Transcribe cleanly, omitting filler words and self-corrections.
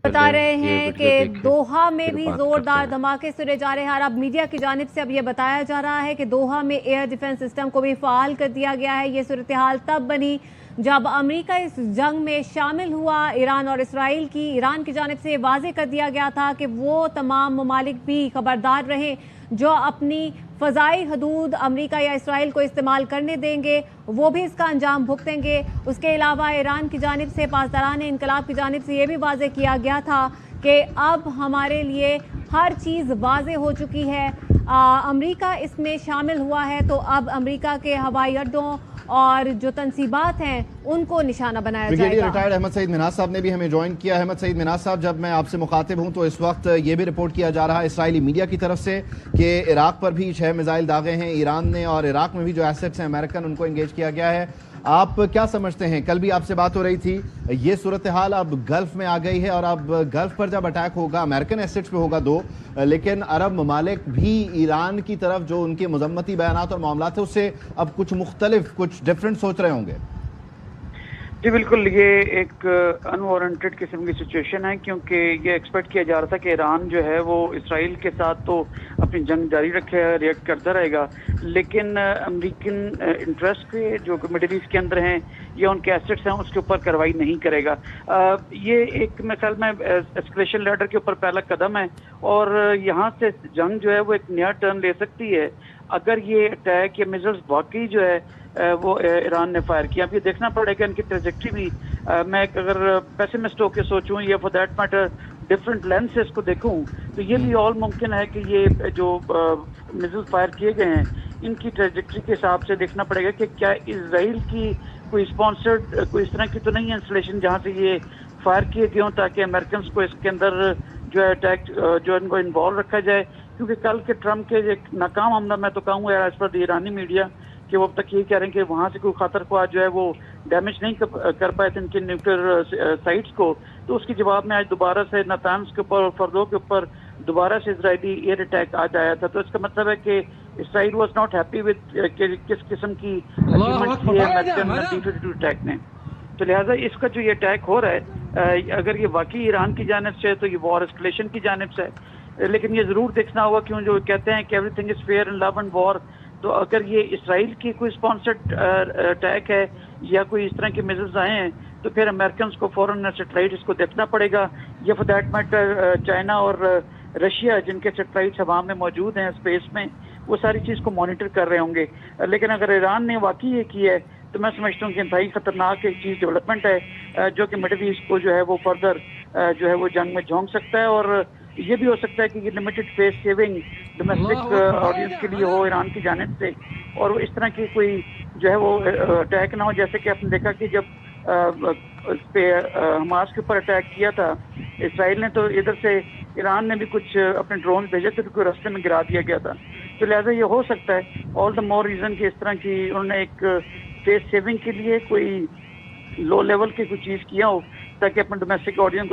बता रहे हैं कि दोहा में भी जोरदार धमाके सुने जा रहे हैं और अब मीडिया की जानिब से अब ये बताया जा रहा है कि दोहा में एयर डिफेंस सिस्टम को भी फाल कर दिया गया है। ये सूरत हाल तब बनी जब अमेरिका इस जंग में शामिल हुआ ईरान और इसराइल की। ईरान की जानिब से वाज़ेह कर दिया गया था कि वो तमाम ममालिक भी खबरदार रहें जो अपनी फ़ज़ाई हदूद अमेरिका या इसराइल को इस्तेमाल करने देंगे, वो भी इसका अंजाम भुगतेंगे। उसके अलावा ईरान की जानिब से पासदारान इनकलाब की जानिब से ये भी वाज़ेह किया गया था कि अब हमारे लिए हर चीज़ वाज़ेह हो चुकी है। अमेरिका इसमें शामिल हुआ है तो अब अमेरिका के हवाई अड्डों और जो तनसीबात हैं उनको निशाना बनाया जाएगा। रिटायर्ड अहमद सईद मिनाज साहब ने भी हमें ज्वाइन किया। अहमद सईद मिनाज साहब, जब मैं आपसे मुखातिब हूं तो इस वक्त ये भी रिपोर्ट किया जा रहा है इसराइली मीडिया की तरफ से कि इराक पर भी 6 मिसाइल दागे हैं ईरान ने, और इराक में भी जो एसेट्स हैं अमेरिकन उनको एंगेज किया गया है। आप क्या समझते हैं, कल भी आपसे बात हो रही थी, ये सूरत हाल अब गल्फ में आ गई है और अब गल्फ पर जब अटैक होगा अमेरिकन एसेट्स पे होगा लेकिन अरब ममालिक भी ईरान की तरफ जो उनके मजम्मती बयानात और मामलात है उससे अब कुछ मुख्तलिफ कुछ डिफरेंट सोच रहे होंगे। जी बिल्कुल, ये एक अनवारंटेड किस्म की सिचुएशन है क्योंकि ये एक्सपेक्ट किया जा रहा था कि ईरान जो है वो इसराइल के साथ तो अपनी जंग जारी रखेगा, रिएक्ट करता रहेगा, लेकिन अमेरिकन इंटरेस्ट के जो मिडिल ईस्ट के अंदर हैं या उनके एसेट्स हैं उसके ऊपर कार्रवाई नहीं करेगा। ये एक मेरे ख्याल में एस्केलेशन लैडर के ऊपर पहला कदम है और यहाँ से जंग जो है वो एक नया टर्न ले सकती है अगर ये अटैक या मिसाइल्स वाकई जो है वो ईरान ने फायर किया। अब ये देखना पड़ेगा इनकी ट्रेजेक्ट्री भी। मैं अगर पेसिमिस्ट होकर सोचूं या for that matter different lens से इसको देखूं तो ये भी ऑल मुमकिन है कि ये जो मिसाइल फायर किए गए हैं इनकी ट्रेजेक्ट्री के हिसाब से देखना पड़ेगा कि क्या इजराइल की कोई स्पॉन्सर्ड कोई इस तरह की तो नहीं है इंस्टॉलेशन जहाँ से ये फायर किए गए हों ताकि अमेरिकन को इसके अंदर जो है अटैक जो इनको इन्वॉल्व रखा जाए। क्योंकि कल के ट्रम्प के एक नाकाम हमला, मैं तो कहूँगा एज पर ईरानी मीडिया, कि वो अब तक ये कह रहे हैं कि वहाँ से कोई खतर को आज जो है वो डैमेज नहीं कर पाए थे इनके न्यूक्लियर साइट्स को, तो उसके जवाब में आज दोबारा से नातान्स के ऊपर और फर्दो के ऊपर दोबारा से इजरायली एयर अटैक आज आया था। तो इसका मतलब है कि Israel was not happy with किस किस्म की अटैक ने। तो लिहाजा इसका जो ये अटैक हो रहा है अगर ये वाकई ईरान की जानिब से तो ये वॉर एस्केलेशन की जानिब से है, लेकिन ये जरूर देखना होगा क्यों जो कहते हैं कि everything is fair in love and war, तो अगर ये इसराइल की कोई स्पॉन्सर्ड अटैक है या कोई इस तरह के मिसाइल्स आए हैं तो फिर अमेरिकन को फॉरेन सैटेलाइट इसको देखना पड़ेगा, या फॉर दैट मैटर चाइना और रशिया जिनके सैटेलाइट्स हवा में मौजूद हैं स्पेस में, वो सारी चीज़ को मॉनिटर कर रहे होंगे। लेकिन अगर ईरान ने वाकई ये की है तो मैं समझता हूँ कि इंतहाई खतरनाक एक चीज़ डेवलपमेंट है जो कि मिडिल ईस्ट को जो है वो फर्दर जो है वो जंग में झोंक सकता है। और ये भी हो सकता है कि ये limited face saving domestic audience के लिए हो ईरान की जानिब से, और इस तरह की कोई जो है वो अटैक ना हो जैसे कि आपने देखा कि जब हमास के ऊपर अटैक किया था इसराइल ने, तो इधर से ईरान ने भी कुछ अपने ड्रोन भेजे थे तो कोई रास्ते में गिरा दिया गया था। तो लिहाजा ये हो सकता है ऑल द मोर रीज़न कि इस तरह की उन्होंने एक फेस सेविंग के लिए कोई लो लेवल की कोई चीज़ किया हो ताकि अपने डोमेस्टिक ऑडियंस को